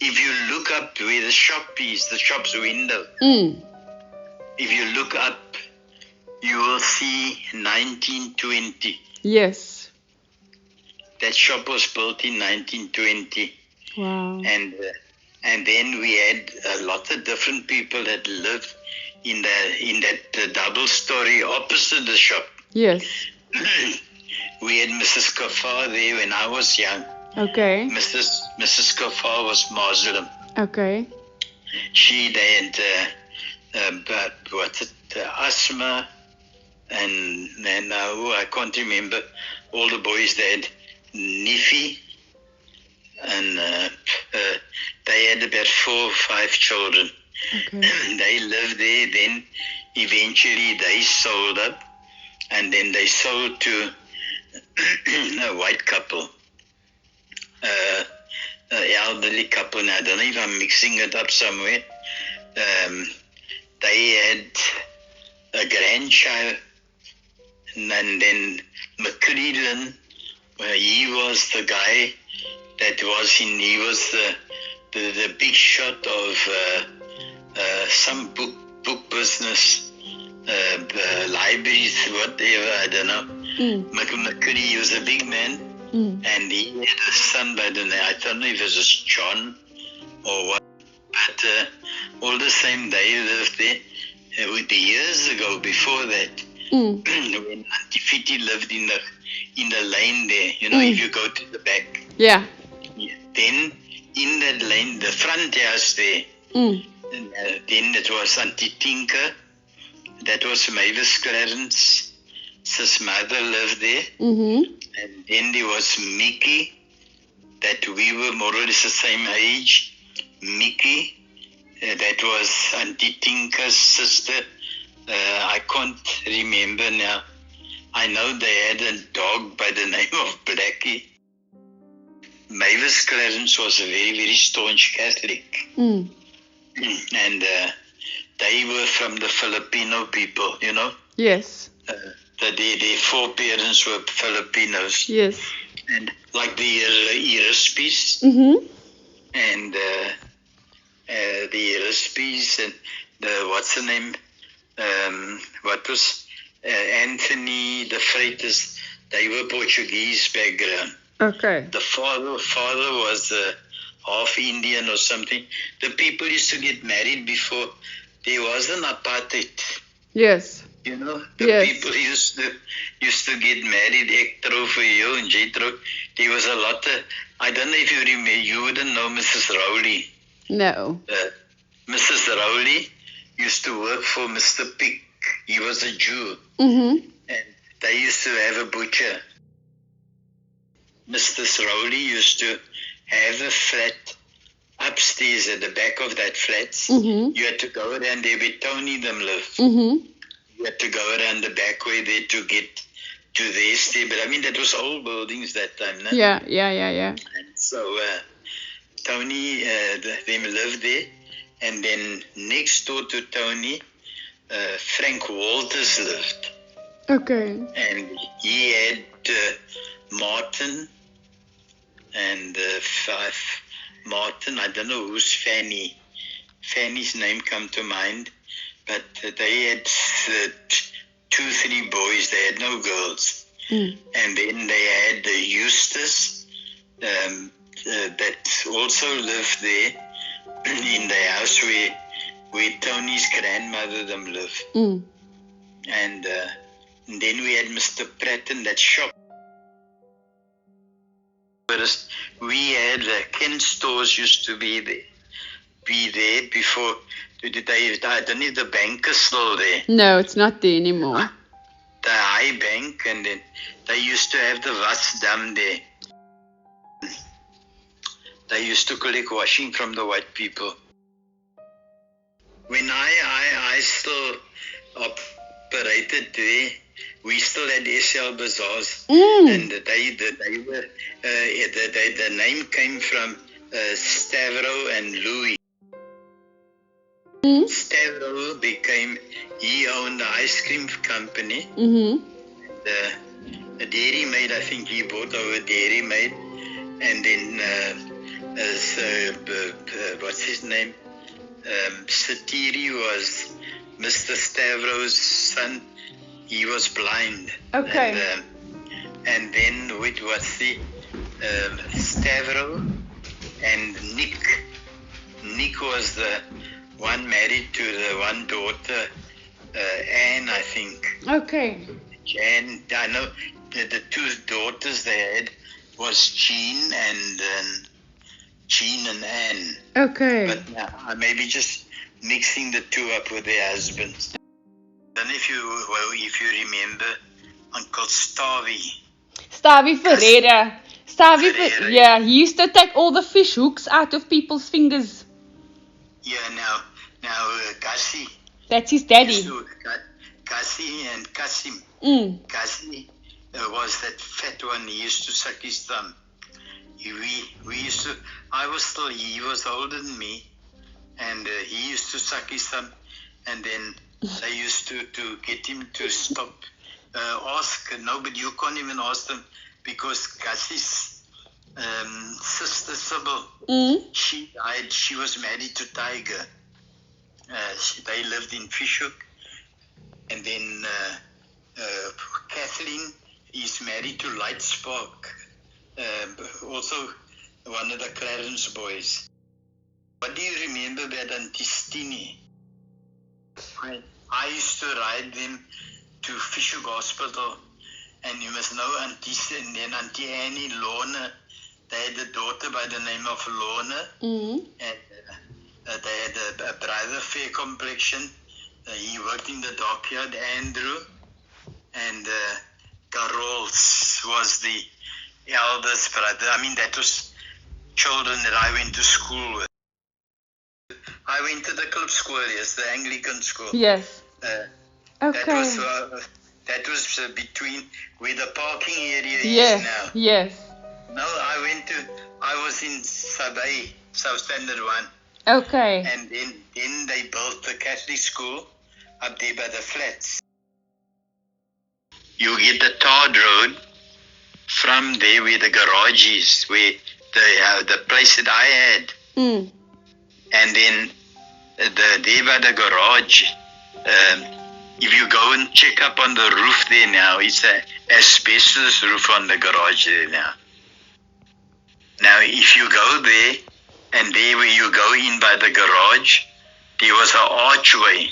if you look up where the shop is, the shop's window, if you look up, you will see 1920. Yes. That shop was built in 1920. Wow. And then we had a lot of different people that lived in that double story opposite the shop. Yes. We had Mrs. Kafar there when I was young. Okay. Mrs. Kafar was Muslim. Okay. They had asthma and I can't remember all the boys. They had Nifi, and they had about 4 or 5 children. Okay. They lived there. Then eventually they sold up, and then they sold to a white couple, an elderly couple. Now I don't know if I'm mixing it up somewhere. They had a grandchild, and then McClellan, he was the guy that he was the big shot of some book business, libraries, whatever, I don't know. McCurry, he was a big man, and he had a son by the name, I don't know if it was John or what, but all the same, they lived there. The years ago, before that, when Auntie Fiti lived in the lane there, if you go to the back. Yeah. Then in that lane, the front house there, then it was Auntie Tinker, that was Mavis Clarence, his mother lived there, and then there was Mickey, that we were more or less the same age. Mickey, that was Auntie Tinker's sister. I can't remember now. I know they had a dog by the name of Blackie. Mavis Clarence was a very, very staunch Catholic. And they were from the Filipino people, Yes. Their foreparents were Filipinos. Yes. And like the Irispis. And the Irispis and what's the name? Anthony, the Freitas, they were Portuguese background. Okay. The father was half Indian or something. The people used to get married before there was an apartheid. Yes. The people used to get married, Hector for you and Jethro. There was a lot of, I don't know if you remember, you wouldn't know Mrs. Rowley. No. Mrs. Rowley used to work for Mr. Pick. He was a Jew. And they used to have a butcher. Mr. Rowley used to have a flat upstairs at the back of that flat. You had to go around there where Tony them lived. You had to go around the back way there to get to their stable. I mean, that was old buildings that time, no? Yeah. And so Tony, them lived there. And then next door to Tony, Frank Walters lived. Okay. And he had Martin and Martin, I don't know who's Fanny. Fanny's name come to mind. But they had 2-3 boys. They had no girls. And then they had Eustace that also lived there in the house where Tony's grandmother them lived. And then we had Mr. Pratt in that shop. We had Ken stores used to be there before. I don't know if the bank is still there. No, it's not there anymore. The high bank, and then they used to have the wasdam there. They used to collect washing from the white people. When I still operated there, we still had SL Bazaars, and they were the name came from Stavro and Louis. Stavro he owned the ice cream company. The Dairy Maid, I think he bought over Dairy Maid, and then what's his name? Satiri was Mr. Stavros' son. He was blind. Okay. And then it was the Stavro and Nick. Nick was the one married to the one daughter, Anne, I think. Okay. And I know the two daughters they had was Jean and Anne. Okay. But I may be just mixing the two up with their husbands. I don't know if you remember Uncle Stavy. Stavy Ferreira. Ferreira. Yeah, he used to take all the fish hooks out of people's fingers. Yeah, now Gussie. That's his daddy. Gussie and Kasim. Gussie was that fat one. He used to suck his thumb. We used to. He was older than me, and he used to suck his thumb, and then they used to get him to stop. Ask nobody. You can't even ask them because Gussie's sister Sybil, she died. She was married to Tiger. They lived in Fishhook, and then Kathleen is married to Lightspark, also one of the Clarence boys. What do you remember about Auntie Stini? I used to ride them to Fishhook Hospital, and you must know Auntie Annie Lorna. They had a daughter by the name of Lorna, and they had a brother, fair complexion. He worked in the dockyard, Andrew, and Carols was the eldest brother. I mean, that was children that I went to school with. I went to the club school, yes, the Anglican school. Yes. Okay. That was between where the parking area yes. is now. Yes. No, I was in Sabay, South Standard 1. Okay. And then they built the Catholic school up there by the flats. You get the tarred road from there where the garage is, where the place that I had. And then there by the garage, if you go and check up on the roof there now, it's an asbestos roof on the garage there now. Now, if you go there, and there where you go in by the garage, there was an archway.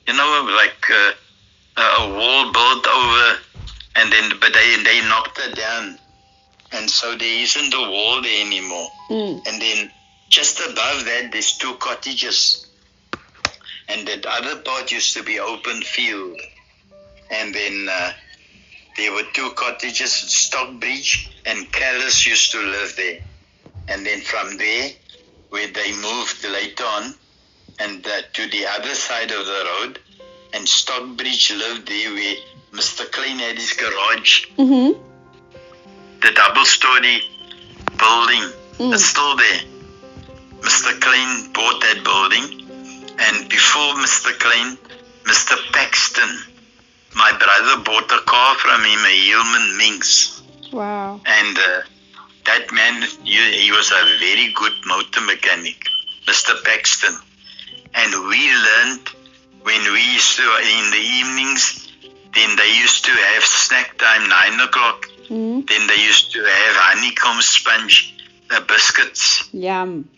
You know, like a wall built over, and then but they knocked it down, and so there isn't a wall there anymore. And then just above that, there's two cottages, and that other part used to be open field, and then there were two cottages, Stockbridge and Callis used to live there. And then from there, where they moved later on, and to the other side of the road, and Stockbridge lived there where Mr. Klein had his garage. The double-story building is still there. Mr. Klein bought that building, and before Mr. Klein, Mr. Paxton, my brother bought a car from him, a Hillman Minx. Wow. And that man, he was a very good motor mechanic, Mr. Paxton. And we learned when we used to, in the evenings, then they used to have snack time, 9 o'clock. Then they used to have honeycomb sponge biscuits. Yum.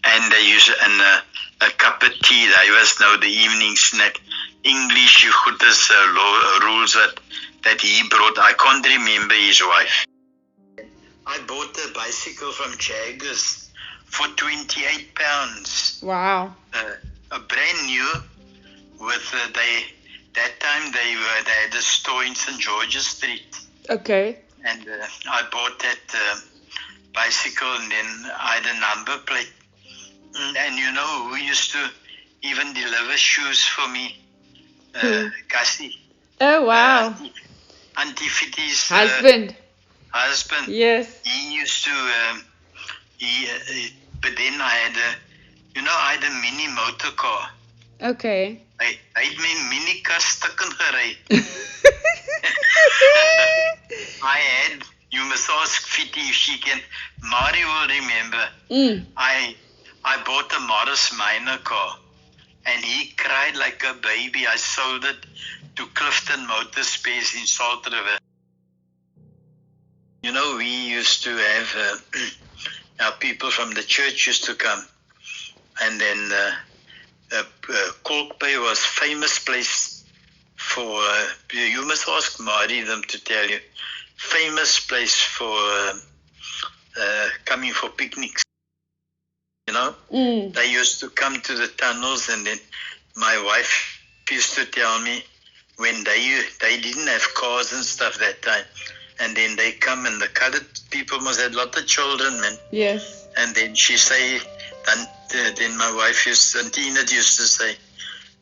And they used a cup of tea. That was now the evening snack. English, you could rules that he brought. I can't remember his wife. I bought a bicycle from Jaggers for £28. Wow. A brand new. With that time they had a store in St. George's Street. Okay. And I bought that bicycle, and then I had a number plate. And you know who used to even deliver shoes for me? Cassie. Oh, wow. Auntie Fitty's husband. Yes. He used to, but then I had a mini motor car. Okay. Hy het my mini kar stukken gery. I You must ask Fiti if she can. Mari will remember. I bought a Morris Minor car, and he cried like a baby. I sold it to Clifton Motor Space in Salt River. You know, we used to have our people from the church used to come, and then Kalk Bay was famous place for. You must ask Mari them to tell you. Famous place for coming for picnics. You know, they used to come to the tunnels, and then my wife used to tell me when they didn't have cars and stuff that time, and then they come, and the colored people must have a lot of children, man. Yes. And then she say, then my wife Auntie Enid used to say,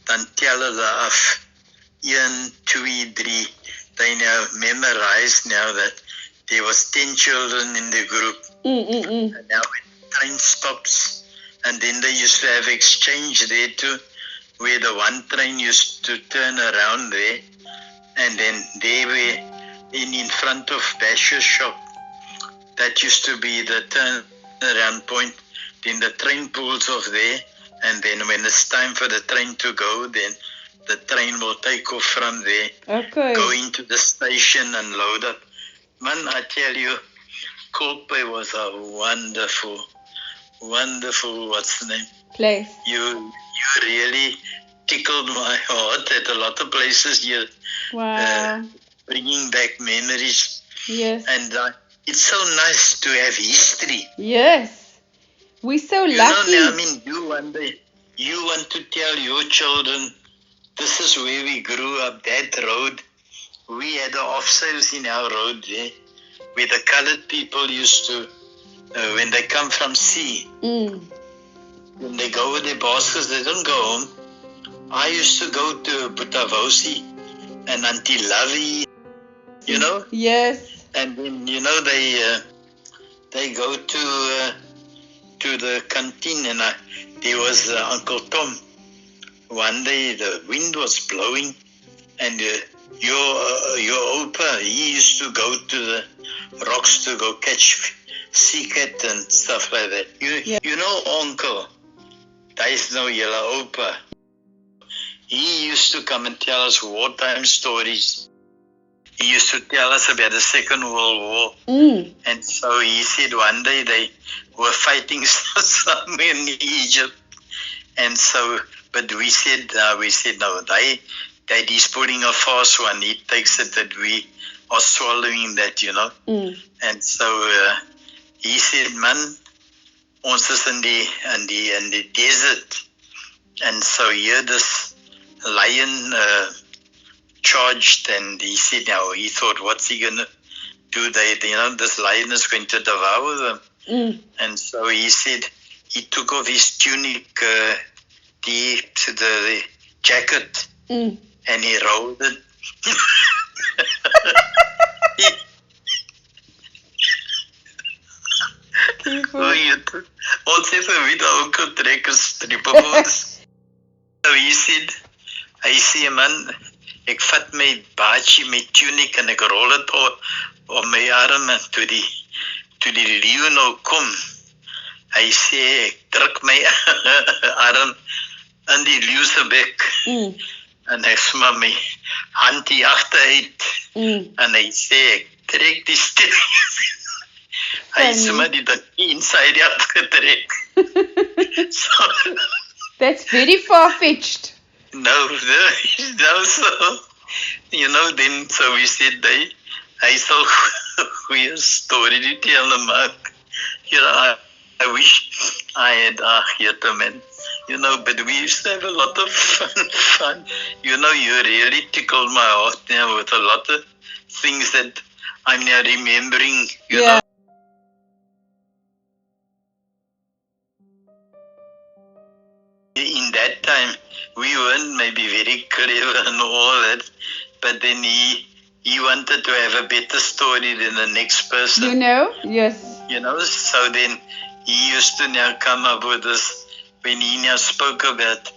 dan tel hulle af 1, 2, 3. They now memorize now that there was 10 children in the group. And now when the train stops, and then they used to have exchange there too, where the one train used to turn around there, and then they were in front of Basher's shop. That used to be the turnaround point. Then the train pulls off there, and then when it's time for the train to go, then the train will take off from there, go into the station and load up. Man, I tell you, Kalk Bay was a wonderful, what's the name? Place. You really tickled my heart at a lot of places here. Wow. Bringing back memories. Yes. And it's so nice to have history. Yes. We're so lucky. You know, I mean, you want to tell your children, this is where we grew up, that road. We had the off-sales in our road there, where the colored people used to, when they come from sea, when they go with their baskets, they don't go home. I used to go to Butavosi and Auntie Lovey, you know? Yes. And then, you know, they go to the canteen, and there was Uncle Tom. One day the wind was blowing, and your Opa, he used to go to the rocks to go catch sea cat and stuff like that. You know, Uncle, there is no yellow Opa. He used to come and tell us wartime stories. He used to tell us about the Second World War. And so he said one day they were fighting somewhere in Egypt. And so, but we said no, Daddy's putting a fast one. He takes it that we are swallowing that, you know. And so he said, man, ons is in the desert. And so here this lion charged, and he said, now he thought, what's he gonna do? This lion is going to devour them. And so he said, he took off his tunic, the jacket, and he rolled it. Ons het weer ook getrek strippenboot. So he said, man, ek vat my baadjie, my tunic, en ek rol het op my arm, en toe die leeu nou kom, hy sê, ek druk my arm in die leeu se bek, en ek sma my hand hier agteruit, en hy sê, ek trek die stik, hy sma die ding inside uitgetrek. So, that's very far-fetched. No, so, you know, then, so we said, hy sal goeie story die tell maak. You know, I wish I had Agita, man. You know, but we used to have a lot of fun. You know, you really tickled my heart now with a lot of things that I'm now remembering, you know. In that time, we weren't maybe very clever and all that, but then he wanted to have a better story than the next person. You know? Yes. You know, so then he used to now come up with this, when he now spoke about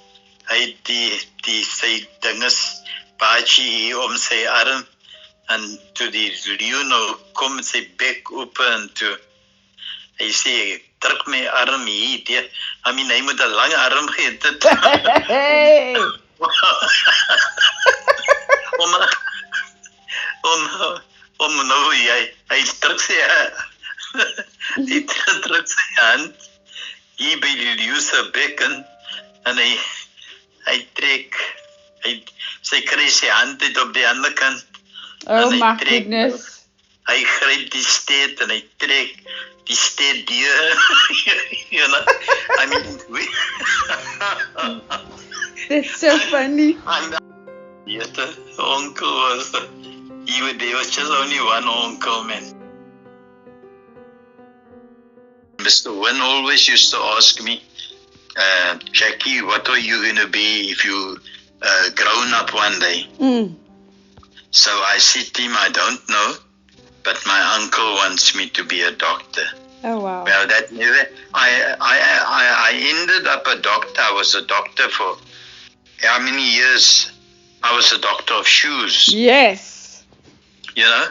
hy die sy dinges baadjie hier om sy arm, En toe die leeu nou kom met sy bek oop en toe hy sê, druk my arm hier. Hy moet 'n lang arm gee. Dit Hey. om nou hy druk sy hy druk sy hand hier by die leeu se bekken en hy trek sy kry sy hand uit op die ander kant. Oh my goodness. Hy gryp die steed en hy trek die steed deur. You know, I mean, That's so funny. yes, the uncle was, there was just only one uncle, man. Mr. Wynn always used to ask me, Jackie, what are you going to be if you grown up one day? So I said to him, I don't know, but my uncle wants me to be a doctor. Oh wow. Well, that never. I ended up a doctor. I was a doctor for how many years? I was a doctor of shoes. Yes. You know.